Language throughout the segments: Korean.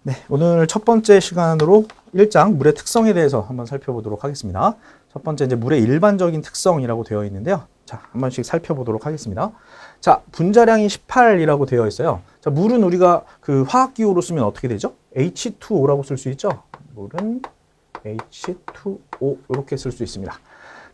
네, 오늘 첫 번째 시간으로 1장 물의 특성에 대해서 한번 살펴보도록 하겠습니다. 첫 번째 이제 물의 일반적인 특성이라고 되어 있는데요. 자, 한 번씩 살펴보도록 하겠습니다. 자, 분자량이 18이라고 되어 있어요. 자, 물은 우리가 그 화학기호로 쓰면 어떻게 되죠? H2O라고 쓸 수 있죠? 물은 H2O 이렇게 쓸 수 있습니다.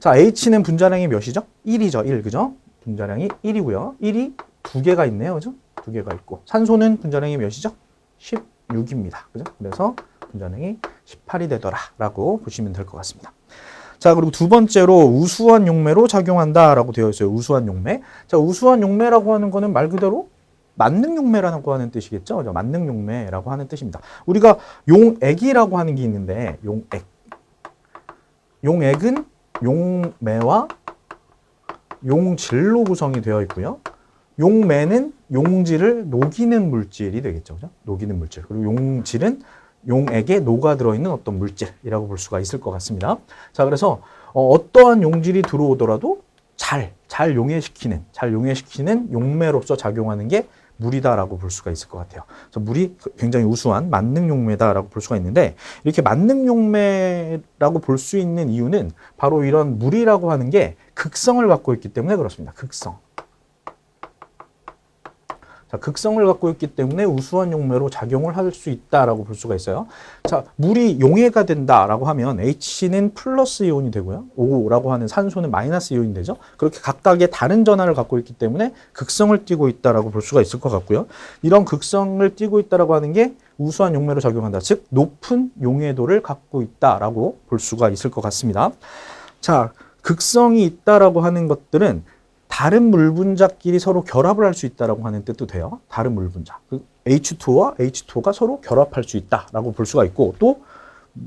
자, H는 분자량이 몇이죠? 1이죠. 1, 그죠? 분자량이 1이고요. 1이 두 개가 있네요. 그죠? 두 개가 있고. 산소는 분자량이 몇이죠? 16입니다. 그죠? 그래서 분자량이 18이 되더라라고 보시면 될 것 같습니다. 자, 그리고 두 번째로 우수한 용매로 작용한다라고 되어 있어요. 우수한 용매. 자, 우수한 용매라고 하는 거는 말 그대로 만능 용매라고 하는 뜻이겠죠. 그죠? 만능 용매라고 하는 뜻입니다. 우리가 용액이라고 하는 게 있는데 용액. 용액은 용매와 용질로 구성이 되어 있고요. 용매는 용질을 녹이는 물질이 되겠죠. 그죠? 녹이는 물질. 그리고 용질은 용액에 녹아 들어있는 어떤 물질이라고 볼 수가 있을 것 같습니다. 자, 그래서 어떠한 용질이 들어오더라도 잘 용해시키는 용매로서 작용하는 게 물이다라고 볼 수가 있을 것 같아요. 그래서 물이 굉장히 우수한 만능 용매다라고 볼 수가 있는데, 이렇게 만능 용매라고 볼 수 있는 이유는 바로 이런 물이라고 하는 게 극성을 갖고 있기 때문에 그렇습니다. 극성. 자, 극성을 갖고 있기 때문에 우수한 용매로 작용을 할 수 있다라고 볼 수가 있어요. 자, 물이 용해가 된다라고 하면 H는 플러스 이온이 되고요. O라고 하는 산소는 마이너스 이온이 되죠. 그렇게 각각의 다른 전하를 갖고 있기 때문에 극성을 띠고 있다라고 볼 수가 있을 것 같고요. 이런 극성을 띠고 있다라고 하는 게 우수한 용매로 작용한다. 즉, 높은 용해도를 갖고 있다라고 볼 수가 있을 것 같습니다. 자, 극성이 있다라고 하는 것들은 다른 물 분자끼리 서로 결합을 할 수 있다라고 하는 뜻도 돼요. 다른 물 분자. H2와 H2O가 서로 결합할 수 있다라고 볼 수가 있고, 또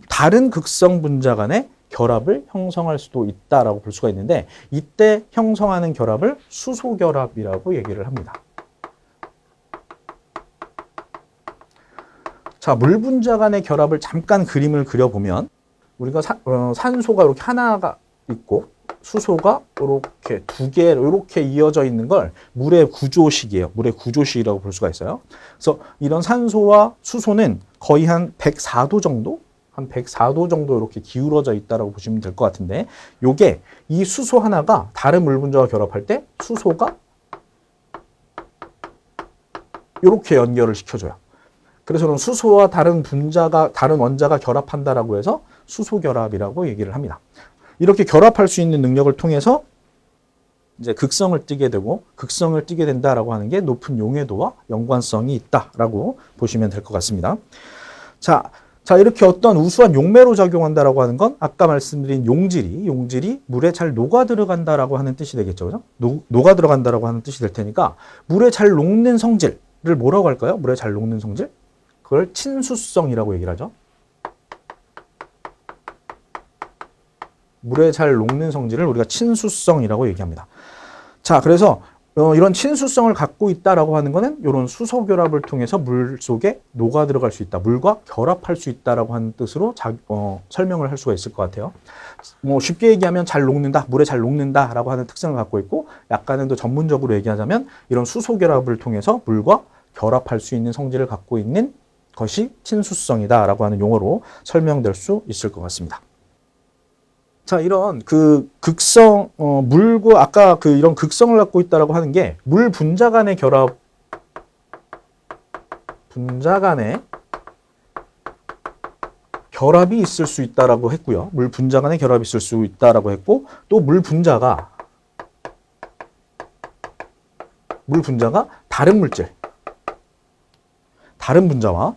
다른 극성 분자 간의 결합을 형성할 수도 있다라고 볼 수가 있는데, 이때 형성하는 결합을 수소 결합이라고 얘기를 합니다. 자, 물 분자 간의 결합을 잠깐 그림을 그려보면, 우리가 산소가 이렇게 하나가 있고 수소가 이렇게 두 개 이렇게 이어져 있는 걸 물의 구조식이에요. 물의 구조식이라고 볼 수가 있어요. 그래서 이런 산소와 수소는 거의 한 104도 정도? 한 104도 정도 이렇게 기울어져 있다라고 보시면 될 것 같은데, 요게 이 수소 하나가 다른 물 분자와 결합할 때 수소가 이렇게 연결을 시켜줘요. 그래서 수소와 다른 원자가 결합한다라고 해서 수소 결합이라고 얘기를 합니다. 이렇게 결합할 수 있는 능력을 통해서 이제 극성을 띠게 되고, 극성을 띠게 된다라고 하는 게 높은 용해도와 연관성이 있다라고 보시면 될 것 같습니다. 자, 이렇게 어떤 우수한 용매로 작용한다라고 하는 건 아까 말씀드린 용질이 물에 잘 녹아 들어간다라고 하는 뜻이 되겠죠. 그죠? 녹아 들어간다라고 하는 뜻이 될 테니까, 물에 잘 녹는 성질을 뭐라고 할까요? 물에 잘 녹는 성질? 그걸 친수성이라고 얘기를 하죠. 물에 잘 녹는 성질을 우리가 친수성이라고 얘기합니다. 자, 그래서 이런 친수성을 갖고 있다라고 하는 거는 이런 수소 결합을 통해서 물 속에 녹아 들어갈 수 있다, 물과 결합할 수 있다라고 하는 뜻으로 설명을 할 수가 있을 것 같아요. 쉽게 얘기하면 잘 녹는다, 물에 잘 녹는다라고 하는 특성을 갖고 있고, 약간은 더 전문적으로 얘기하자면 이런 수소 결합을 통해서 물과 결합할 수 있는 성질을 갖고 있는 것이 친수성이다라고 하는 용어로 설명될 수 있을 것 같습니다. 자, 이런 극성, 물과 아까 이런 극성을 갖고 있다라고 하는 게 물 분자 간의 결합이 있을 수 있다라고 했고요. 물 분자 간의 결합이 있을 수 있다라고 했고, 또 물 분자가 다른 물질, 다른 분자와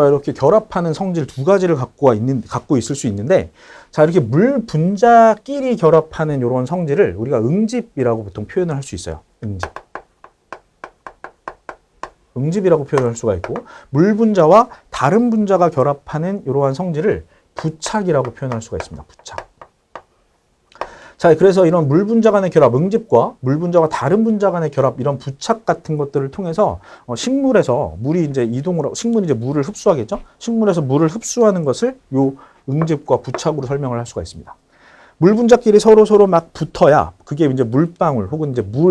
이렇게 결합하는 성질 두 가지를 갖고 있을 수 있는데, 자, 이렇게 물 분자끼리 결합하는 이런 성질을 우리가 응집이라고 보통 표현을 할 수 있어요. 응집이라고 표현을 할 수가 있고, 물 분자와 다른 분자가 결합하는 이러한 성질을 부착이라고 표현할 수가 있습니다. 부착. 자, 그래서 이런 물 분자 간의 결합, 응집과 물 분자와 다른 분자 간의 결합, 이런 부착 같은 것들을 통해서 식물에서 물이 이제 식물이 이제 물을 흡수하겠죠? 식물에서 물을 흡수하는 것을 요 응집과 부착으로 설명을 할 수가 있습니다. 물 분자끼리 서로 막 붙어야 그게 이제 물방울 혹은 이제 물